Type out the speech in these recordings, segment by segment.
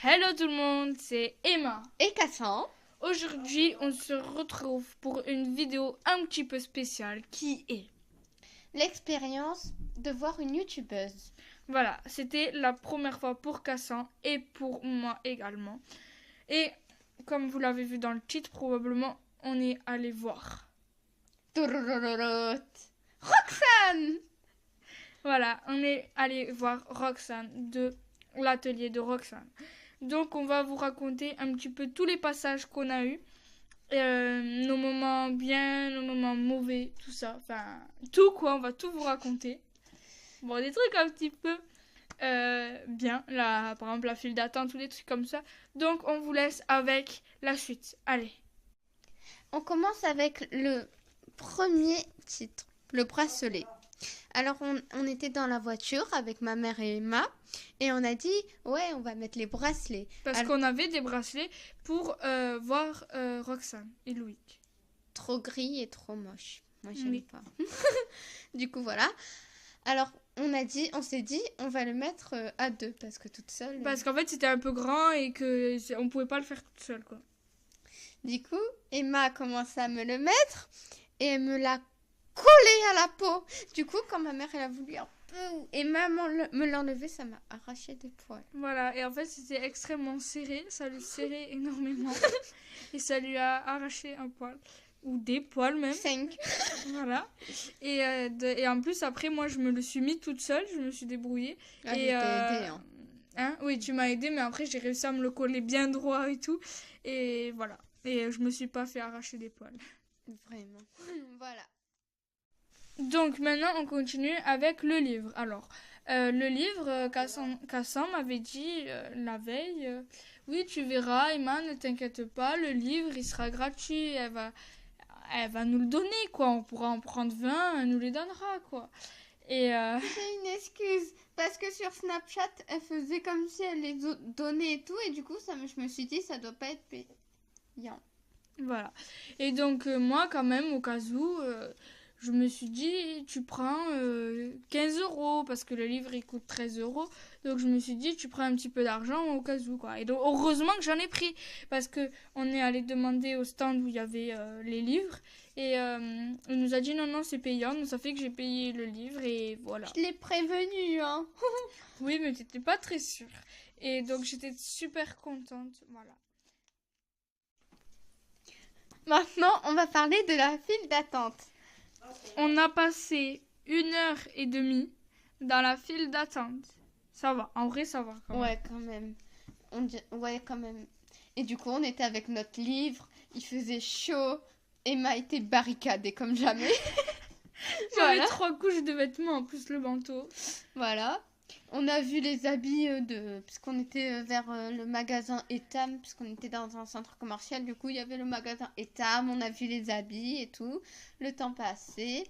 Hello tout le monde, c'est Emma. Et Cassandre. Aujourd'hui, on se retrouve pour une vidéo un petit peu spéciale qui est... L'expérience de voir une youtubeuse. Voilà, c'était la première fois pour Cassandre et pour moi également. Et comme vous l'avez vu dans le titre, probablement, on est allé voir. Roxane. Voilà, on est allé voir Roxane de l'atelier de Roxane. Donc on va vous raconter un petit peu tous les passages qu'on a eus. Nos moments bien, nos moments mauvais, tout ça. Enfin, tout quoi, on va tout vous raconter. Bon, des trucs un petit peu bien. Là, par exemple, la file d'attente, tous des trucs comme ça. Donc on vous laisse avec la suite. Allez. On commence avec le premier titre, le bracelet. Alors on était dans la voiture avec ma mère et Emma et on a dit ouais on va mettre les bracelets. Parce qu'on avait des bracelets pour voir Roxane et Loïc. Trop gris et trop moche. Moi j'aime pas. Du coup voilà. Alors on s'est dit on va le mettre à deux parce que toute seule. Parce qu'en fait c'était un peu grand et que on pouvait pas le faire toute seule quoi. Du coup Emma a commencé à me le mettre et elle me l'a collé à la peau. Du coup, quand ma mère elle a voulu un peu et maman me l'enlever, ça m'a arraché des poils. Voilà, et en fait c'était extrêmement serré, ça lui serrait énormément et ça lui a arraché un poil ou des poils même. 5. Voilà. Et en plus après moi je me le suis mis toute seule, je me suis débrouillée. Ah, et je t'ai aidé, hein. Hein, oui, tu m'as aidé, mais après j'ai réussi à me le coller bien droit et tout. Et voilà. Et je me suis pas fait arracher des poils. Vraiment. Voilà. Donc maintenant on continue avec le livre. Alors le livre, Cassandre m'avait dit la veille, oui tu verras Emma, ne t'inquiète pas, le livre il sera gratuit, elle va nous le donner quoi, on pourra en prendre 20, elle nous les donnera quoi. Et C'est une excuse parce que sur Snapchat elle faisait comme si elle les donnait et tout et du coup je me suis dit ça doit pas être payant. Voilà. Et donc moi quand même au cas où je me suis dit, tu prends 15 € parce que le livre il coûte 13 €. Donc je me suis dit, tu prends un petit peu d'argent au cas où quoi. Et donc heureusement que j'en ai pris parce que on est allé demander au stand où il y avait les livres et on nous a dit non c'est payant. Donc ça fait que j'ai payé le livre et voilà. Je l'ai prévenu hein. Oui mais t'étais pas très sûre. Et donc j'étais super contente. Voilà. Maintenant on va parler de la file d'attente. On a passé 1h30 dans la file d'attente. Ça va, en vrai, ça va quand même. Ouais, quand même. Ouais, quand même. Et du coup, on était avec notre livre, il faisait chaud, Emma était barricadée comme jamais. J'avais Voilà. 3 couches de vêtements en plus le manteau. Voilà. On a vu les habits puisqu'on était vers le magasin Etam, puisqu'on était dans un centre commercial, du coup il y avait le magasin Etam, on a vu les habits et tout, le temps passé.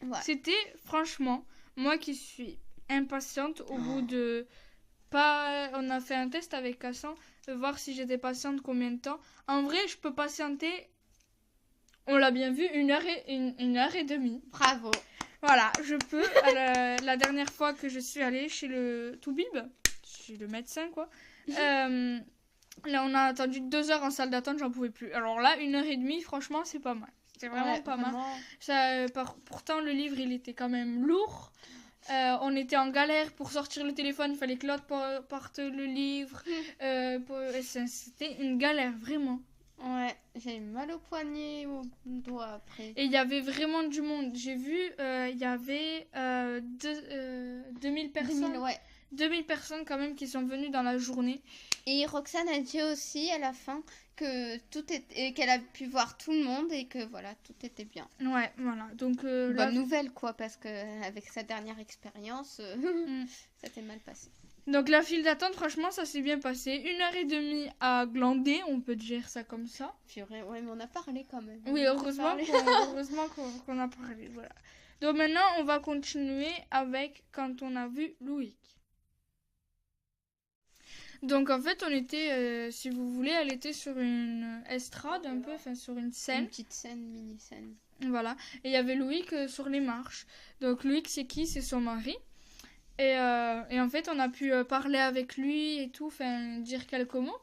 Voilà. C'était franchement, moi qui suis impatiente au bout de... Pas, on a fait un test avec Cassan, de voir si j'étais patiente combien de temps. En vrai, je peux patienter, on l'a bien vu, 1h30. Bravo. Voilà, je peux. La dernière fois que je suis allée chez le Toubib, chez le médecin, quoi. Là, on a attendu 2 heures en salle d'attente, j'en pouvais plus. Alors là, 1h30, franchement, c'est pas mal. C'était vraiment pas mal. Ça, pourtant, le livre, il était quand même lourd. On était en galère pour sortir le téléphone, il fallait que l'autre porte le livre. C'était une galère, vraiment. Ouais, j'ai eu mal au poignet, au doigt après. Et il y avait vraiment du monde. J'ai vu, il y avait 2000 personnes. 2000, ouais. 2000 personnes quand même qui sont venues dans la journée. Et Roxane a dit aussi à la fin que qu'elle a pu voir tout le monde et que voilà, tout était bien. Ouais, voilà. Donc bonne nouvelle quoi, parce que avec sa dernière expérience, ça s'est mal passé. Donc la file d'attente, franchement, ça s'est bien passé. 1h30 à glander, on peut dire ça comme ça. Purée, ouais, mais on a parlé quand même. Oui, heureusement qu'on a parlé, voilà. Donc maintenant, on va continuer avec quand on a vu Loïc. Donc en fait, on était, si vous voulez, elle était sur une estrade un peu, enfin sur une scène. Une petite scène, mini-scène. Voilà. Et il y avait Loïc sur les marches. Donc Loïc, c'est qui? C'est son mari. Et en fait, on a pu parler avec lui et tout, enfin, dire quelques mots.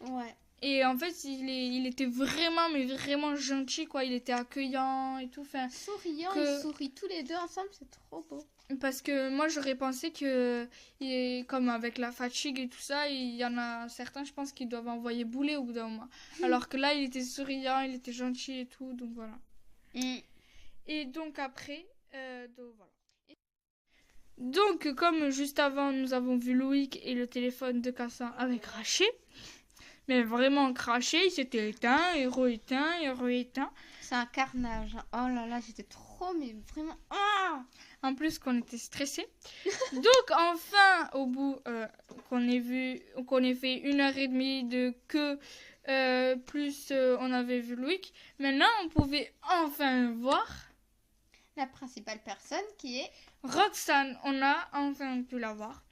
Ouais. Et en fait, il était vraiment, mais vraiment gentil, quoi. Il était accueillant et tout. Enfin, Souriant, ils sourient tous les deux ensemble, c'est trop beau. parce que moi, j'aurais pensé que, comme avec la fatigue et tout ça, il y en a certains, je pense, qui doivent envoyer bouler au bout d'un moment. Alors que là, il était souriant, il était gentil et tout, donc voilà. Et donc après, donc voilà. Donc, comme juste avant, nous avons vu Loïc et le téléphone de Cassin avait craché. Mais vraiment craché, il s'était éteint, et re-éteint, et re-éteint. C'est un carnage. Oh là là, j'étais trop, mais vraiment... En plus qu'on était stressés. Donc enfin, au bout qu'on ait fait 1h30 de queue, plus on avait vu Loïc. Maintenant, on pouvait enfin voir la principale personne qui est Roxane. On a enfin pu la voir.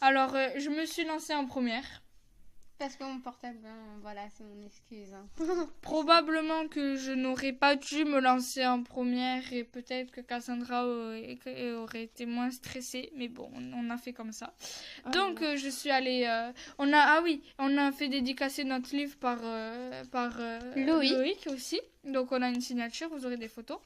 Alors, je me suis lancée en première. Parce que mon portable, voilà, c'est mon excuse. Probablement que je n'aurais pas dû me lancer en première et peut-être que Cassandra aurait été moins stressée. Mais bon, on a fait comme ça. Donc, je suis allée... on a fait dédicacer notre livre par Loïc aussi. Donc, on a une signature, vous aurez des photos.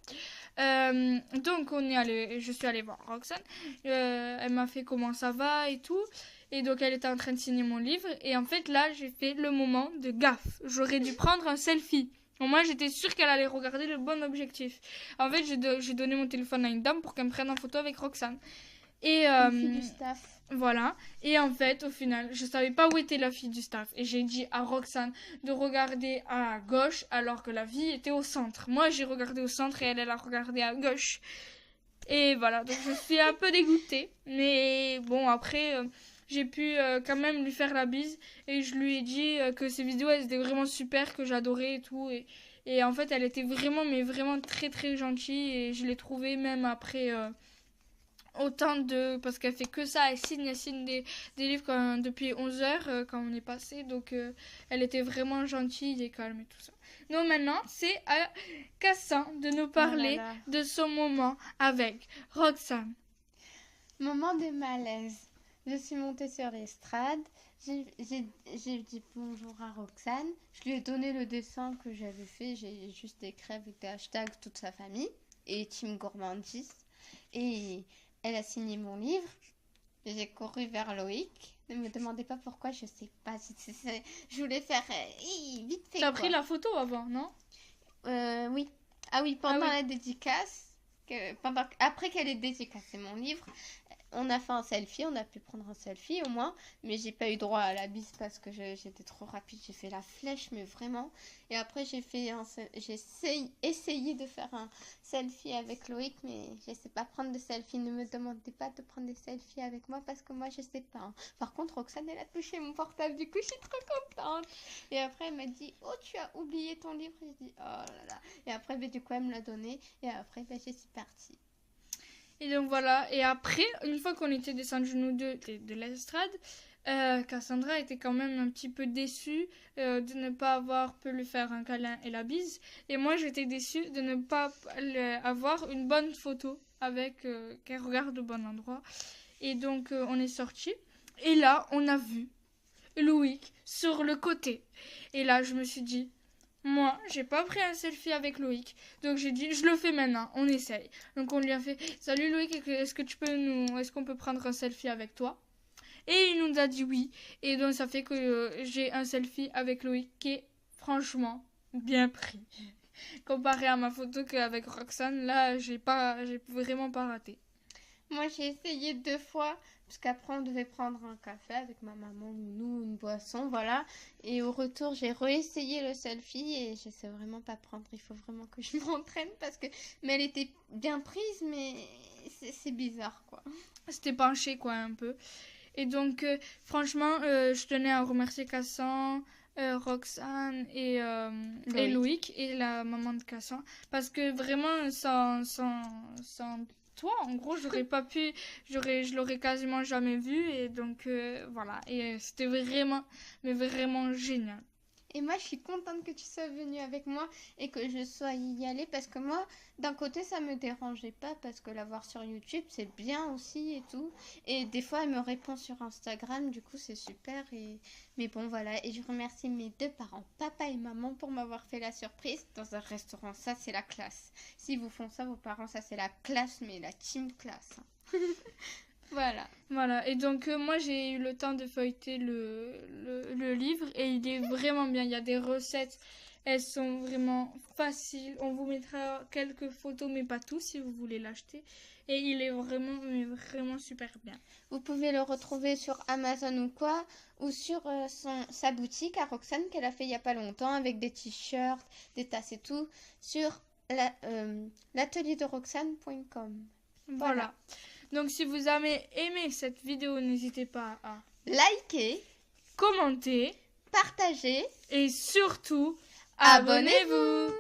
Donc, je suis allée voir Roxane. Elle m'a fait comment ça va et tout. Et donc, elle était en train de signer mon livre. Et en fait, là, j'ai fait le moment de gaffe. J'aurais dû prendre un selfie. Bon, moi, j'étais sûre qu'elle allait regarder le bon objectif. En fait, j'ai donné mon téléphone à une dame pour qu'elle me prenne en photo avec Roxane. Et une fille du staff. Voilà. Et en fait, au final, je savais pas où était la fille du staff. Et j'ai dit à Roxane de regarder à gauche alors que la fille était au centre. Moi, j'ai regardé au centre et elle a regardé à gauche. Et voilà. Donc, je suis un peu dégoûtée. Mais bon, après... j'ai pu quand même lui faire la bise et je lui ai dit que ses vidéos elles étaient vraiment super, que j'adorais et tout et en fait elle était vraiment mais vraiment très très gentille et je l'ai trouvée même après autant de... parce qu'elle fait que ça, elle signe des livres depuis 11h quand on est passé, donc elle était vraiment gentille et calme et tout ça. Donc maintenant c'est à Cassin de nous parler de son moment avec Roxane. Moment de malaise. Je suis montée sur l'estrade, j'ai dit bonjour à Roxane, je lui ai donné le dessin que j'avais fait, j'ai juste écrit avec des hashtags toute sa famille et Team Gourmandise. Et elle a signé mon livre, j'ai couru vers Loïc, ne me demandez pas pourquoi, je sais pas, je voulais faire vite fait. T'as pris la photo avant, non? Oui. Ah oui, pendant la dédicace, après qu'elle ait dédicacé mon livre, on a fait un selfie, on a pu prendre un selfie au moins, mais j'ai pas eu droit à la bise parce que j'étais trop rapide, j'ai fait la flèche, mais vraiment. Et après j'ai essayé de faire un selfie avec Loïc, mais je sais pas prendre de selfie. Ne me demandez pas de prendre des selfies avec moi parce que moi je sais pas. Par contre, Roxane elle a touché mon portable, du coup je suis trop contente. Et après elle m'a dit oh tu as oublié ton livre, j'ai dit oh là là. Et après du coup elle me l'a donné et après je suis partie. Et donc voilà, et après, une fois qu'on était descendus nous deux de l'estrade, Cassandra était quand même un petit peu déçue de ne pas avoir pu lui faire un câlin et la bise. Et moi, j'étais déçue de ne pas avoir une bonne photo avec qu'elle regarde au bon endroit. Et donc, on est sortis. Et là, on a vu Loïc sur le côté. Et là, je me suis dit... Moi, j'ai pas pris un selfie avec Loïc. Donc j'ai dit, je le fais maintenant, on essaye. Donc on lui a fait, salut Loïc, est-ce qu'on peut prendre un selfie avec toi? Et il nous a dit oui. Et donc ça fait que j'ai un selfie avec Loïc qui est franchement bien pris. Comparé à ma photo qu'avec Roxane, là, j'ai vraiment pas raté. Moi, j'ai essayé 2 fois, parce qu'après, on devait prendre un café avec ma maman ou nous, une boisson, voilà. Et au retour, j'ai réessayé le selfie et je sais vraiment pas prendre. Il faut vraiment que je m'entraîne parce que... Mais elle était bien prise, mais c'est bizarre, quoi. C'était penché, quoi, un peu. Et donc, franchement, je tenais à remercier Cassan, Roxane et Loïc et la maman de Cassan. Parce que vraiment, sans toi, en gros, je l'aurais quasiment jamais vu. Et donc, voilà. Et c'était vraiment, mais vraiment génial. Et moi, je suis contente que tu sois venue avec moi et que je sois y allée parce que moi, d'un côté, ça me dérangeait pas parce que la voir sur YouTube, c'est bien aussi et tout. Et des fois, elle me répond sur Instagram, du coup, c'est super. Mais bon, voilà. Et je remercie mes deux parents, papa et maman, pour m'avoir fait la surprise dans un restaurant. Ça, c'est la classe. Si vous font ça, vos parents, ça, c'est la classe, mais la team classe. Voilà. Voilà, et donc moi j'ai eu le temps de feuilleter le livre et il est vraiment bien. Il y a des recettes, elles sont vraiment faciles. On vous mettra quelques photos, mais pas tout si vous voulez l'acheter. Et il est vraiment, mais vraiment super bien. Vous pouvez le retrouver sur Amazon ou quoi, ou sur sa boutique à Roxane qu'elle a fait il n'y a pas longtemps avec des t-shirts, des tasses et tout, sur l'atelierderoxane.com. Voilà. Donc si vous avez aimé cette vidéo, n'hésitez pas à liker, commenter, partager et surtout, abonnez-vous.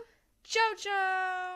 Ciao ciao.